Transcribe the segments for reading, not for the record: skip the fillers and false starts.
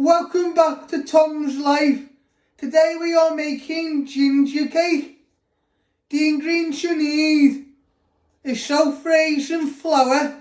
Welcome back to Tom's Life. Today we are making ginger cake. The ingredients you need is self-raising flour,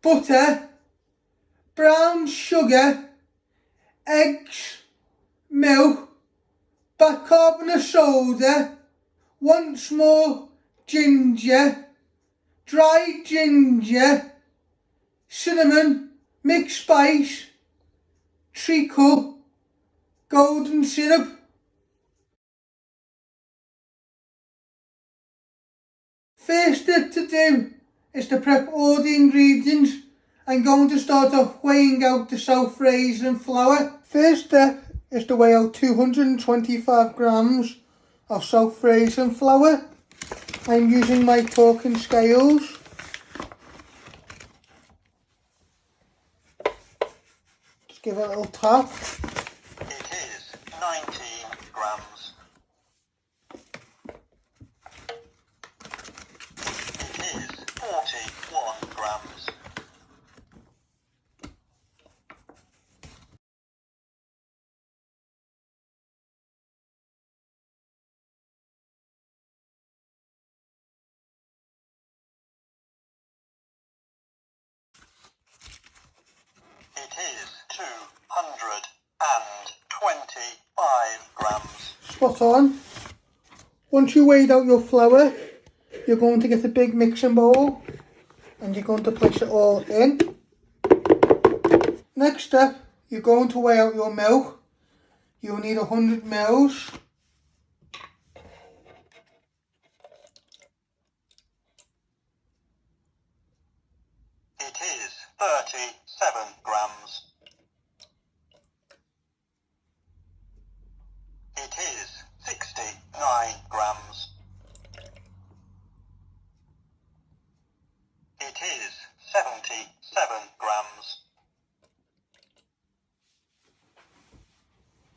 butter, brown sugar, eggs, milk, bicarbonate soda, once more ginger, dried ginger, cinnamon, mixed spice, treacle, golden syrup. First step to do is to prep all the ingredients. I'm going to start off weighing out the self-raising flour. First step is to weigh out 225 grams of self-raising flour. I'm using my talking scales. Just give it a little tap. It is 19 grams. It is 41 grams. It is 225 grams. Spot on. Once you weighed out your flour, you're going to get a big mixing bowl and you're going to place it all in. Next step, you're going to weigh out your milk. You'll need 100 mils. It is 37 grams. It is 69 grams. It is 77 grams.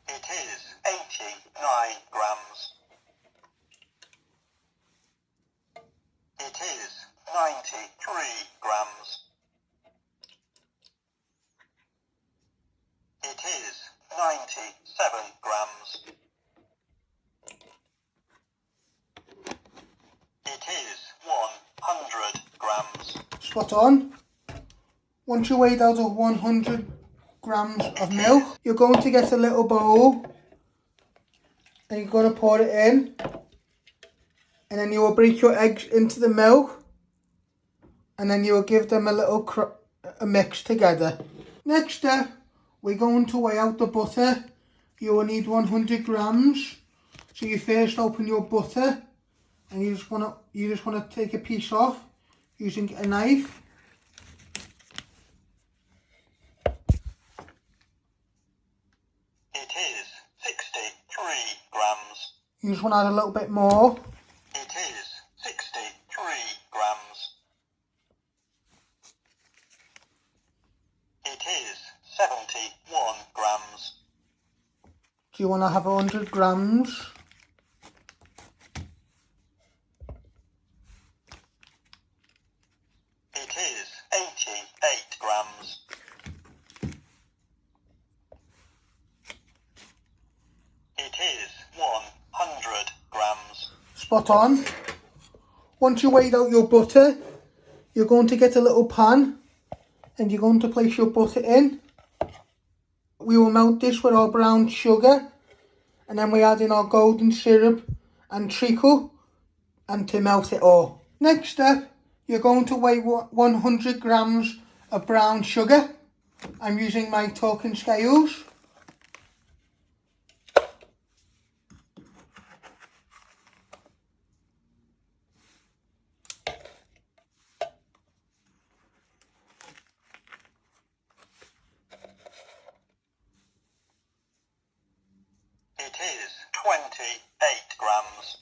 It is 89 grams. It is 93 grams. It is 97 grams. It is 100 grams. Spot on. Once you weighed out 100 grams of milk, you're going to get a little bowl and you're going to pour it in, and then you will break your eggs into the milk, and then you will give them a little mix together. Next step, we're going to weigh out the butter. You will need 100 grams. So you first open your butter and you just want to take a piece off using a knife. It is 63 grams. You just want to add a little bit more. It is 63 grams. It is 71 grams. Do you want to have 100 grams? It is 88 grams. It is 100 grams. Spot on. Once you weighed out your butter, you're going to get a little pan and you're going to place your butter in. We will melt this with our brown sugar, and then we add in our golden syrup and treacle and to melt it all. Next step, you're going to weigh 100 grams of brown sugar. I'm using my talking scales. It is 28 grams.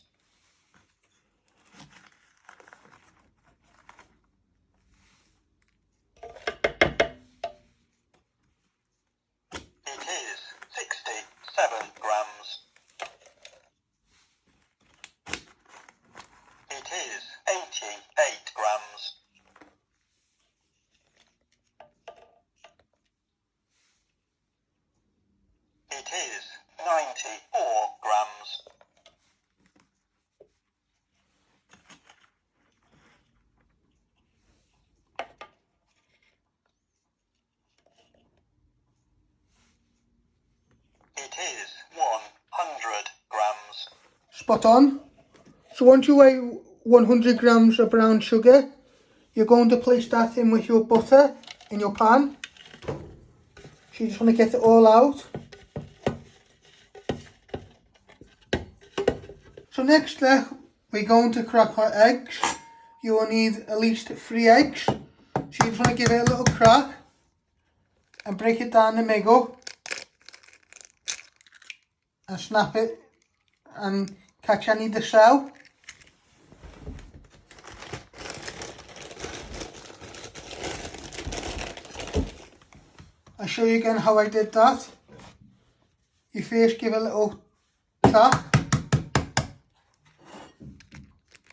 It is 67 grams. It is 88 grams. It is 94 grams. It is 100 grams. Spot on. So once you weigh 100 grams of brown sugar, you're going to place that in with your butter in your pan. So you just want to get it all out. So next step, we're going to crack our eggs. You will need at least 3 eggs. So you just want to give it a little crack and break it down the middle and snap it and catch any of the shell. I'll show you again how I did that. You first give a little tap.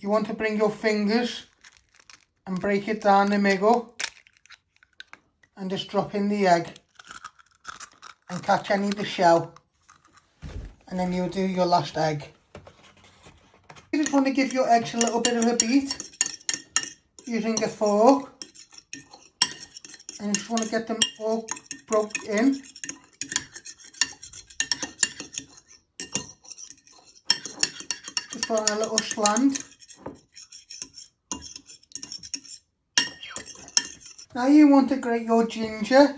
You want to bring your fingers and break it down the middle and just drop in the egg and catch any of the shell, and then you'll do your last egg. You just want to give your eggs a little bit of a beat using a fork, and you just want to get them all broke in. Just put on a little slant. Now you want to grate your ginger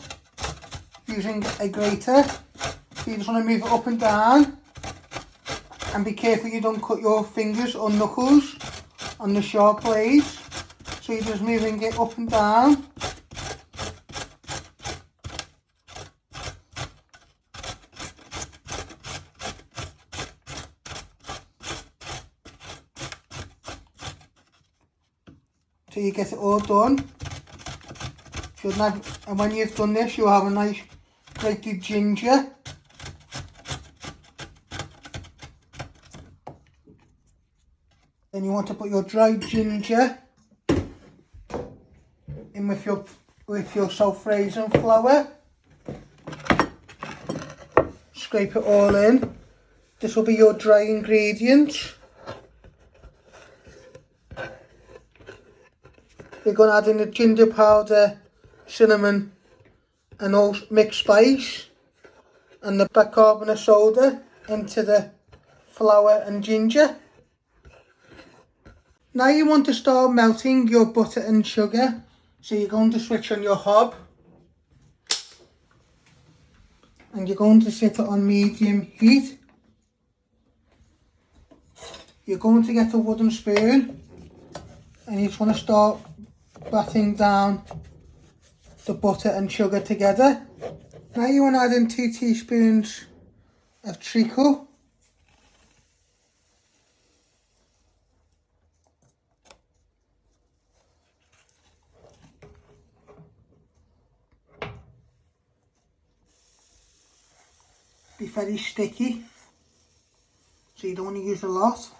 using a grater. So you just want to move it up and down, and be careful you don't cut your fingers or knuckles on the sharp blades. So you're just moving it up and down. So you get it all done. And when you've done this, you'll have a nice grated ginger. Then you want to put your dried ginger in with your self-raising flour. Scrape it all in. This will be your dry ingredients. You're going to add in the ginger powder, cinnamon and all mixed spice, and the bicarbonate soda into the flour and ginger. Now you want to start melting your butter and sugar, so you're going to switch on your hob and you're going to set it on medium heat. You're going to get a wooden spoon and you just want to start batting down the butter and sugar together. Now you want to add in 2 teaspoons of treacle. Be very sticky, so you don't want to use a lot.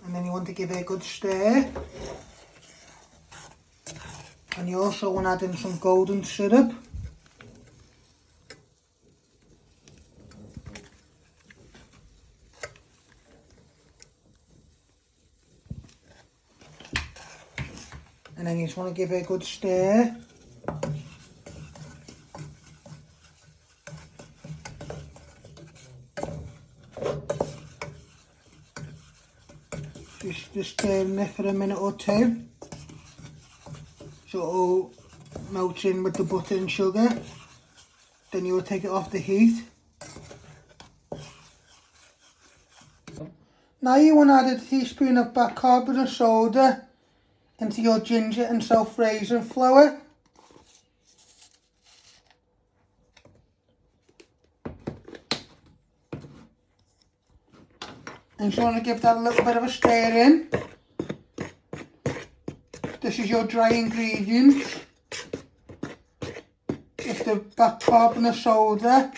And then you want to give it a good stir. And you also want to add in some golden syrup. And then you just want to give it a good stir. Just stirring it for a minute or 2. So it all melts in with the butter and sugar. Then you will take it off the heat. Now you want to add a teaspoon of bicarbonate soda into your ginger and self-raising flour. And you want to give that a little bit of a stir in. This is your dry ingredients. It's the bicarbonate soda,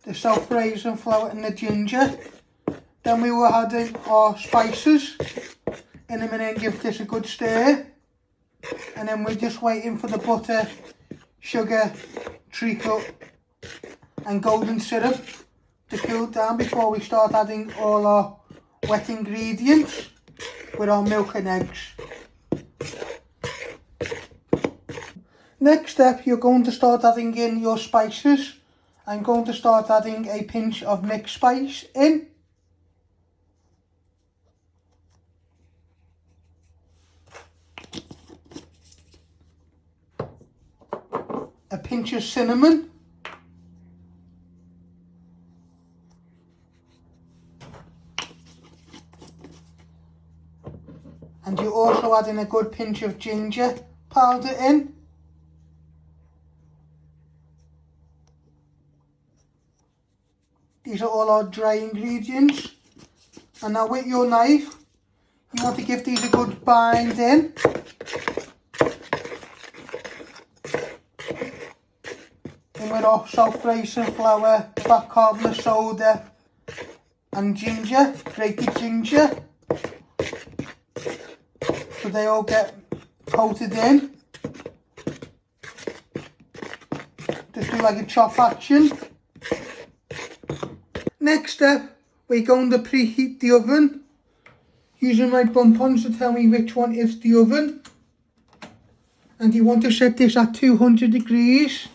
the self-raising flour and the ginger. Then we will add in our spices in a minute and give this a good stir. And then we're just waiting for the butter, sugar, treacle and golden syrup to cool down before we start adding all our wet ingredients with our milk and eggs. Next step, you're going to start adding in your spices. I'm going to start adding a pinch of mixed spice in. A pinch of cinnamon. And you're also adding a good pinch of ginger powder in. These are all our dry ingredients. And now with your knife, you want to give these a good bind in. In with our salt, raisin flour, bicarbonate soda and ginger, grated ginger. So they all get coated in. Just do like a chop action. Next step, we're going to preheat the oven. Using my bump-ons to tell me which one is the oven. And you want to set this at 200 degrees.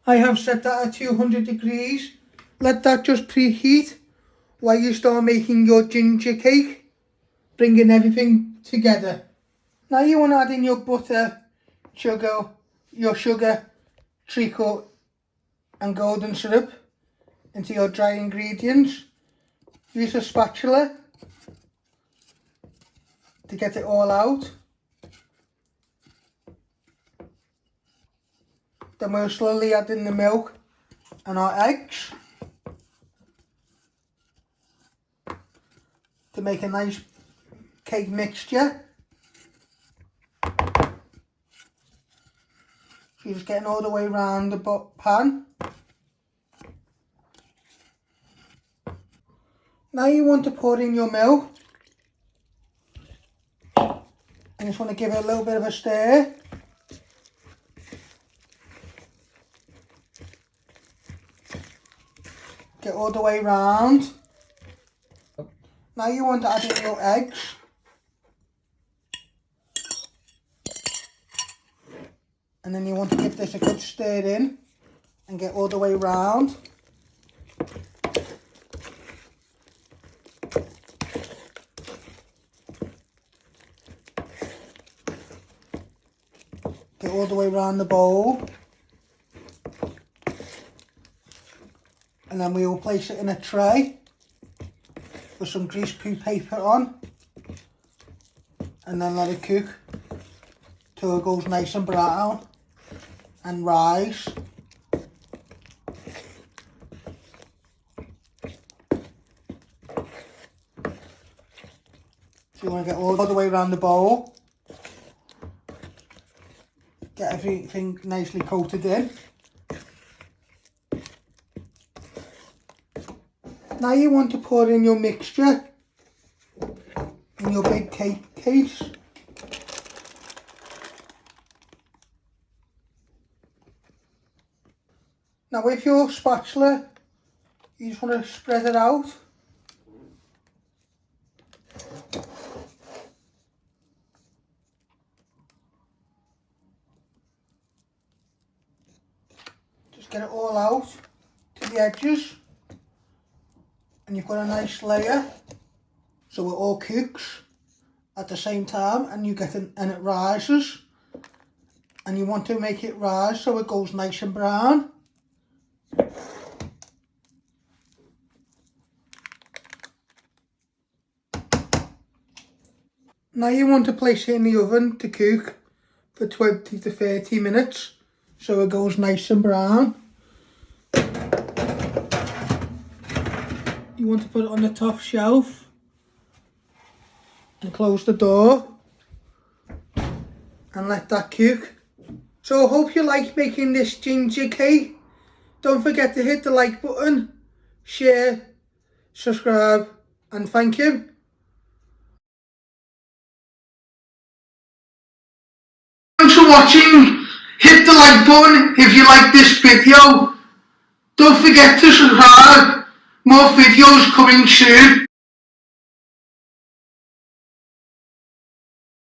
I have set that at 200 degrees. Let that just preheat while you start making your ginger cake, bringing everything together. Now you want to add in your butter, your sugar, treacle and golden syrup into your dry ingredients. Use a spatula to get it all out. Then we'll slowly add in the milk and our eggs to make a nice cake mixture. So you're just getting all the way around the pan. Now you want to pour in your milk. And just want to give it a little bit of a stir. Get all the way round. Now you want to add in your eggs. And then you want to give this a good stir in and get all the way round. Get all the way around the bowl. And then we will place it in a tray with some greaseproof paper on. And then let it cook till it goes nice and brown and rise. So you want to get all the way around the bowl. Get everything nicely coated in. Now you want to pour in your mixture in your big cake case. Now with your spatula, you just want to spread it out. Just get it all out to the edges. And you've got a nice layer, so it all cooks at the same time, and you get it, and it rises. And you want to make it rise so it goes nice and brown. Now you want to place it in the oven to cook for 20 to 30 minutes, so it goes nice and brown. You want to put it on the top shelf and close the door and let that cook. So I hope you like making this ginger cake. Don't forget to hit the like button, share, subscribe and thank you. Thanks for watching. Hit the like button if you like this video. Don't forget to subscribe. More videos coming soon.